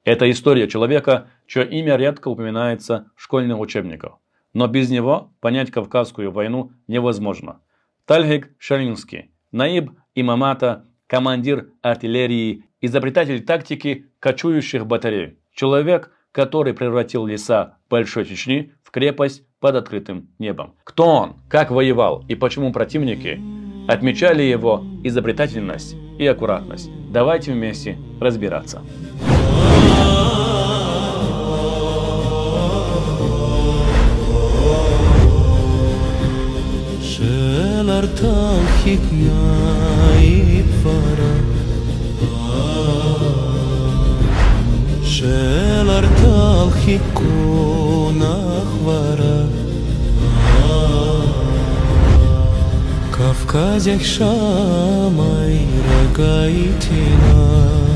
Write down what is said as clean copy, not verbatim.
Это история человека, чье имя редко упоминается в школьных учебниках. Но без него понять Кавказскую войну невозможно. Тальгик Шалинский, наиб имамата, командир артиллерии, изобретатель тактики кочующих батарей. Человек, который превратил леса Большой Чечни в крепость под открытым небом. Кто он, как воевал и почему противники отмечали его изобретательность и аккуратность? Давайте вместе разбираться. Кавказях шамай рогайтина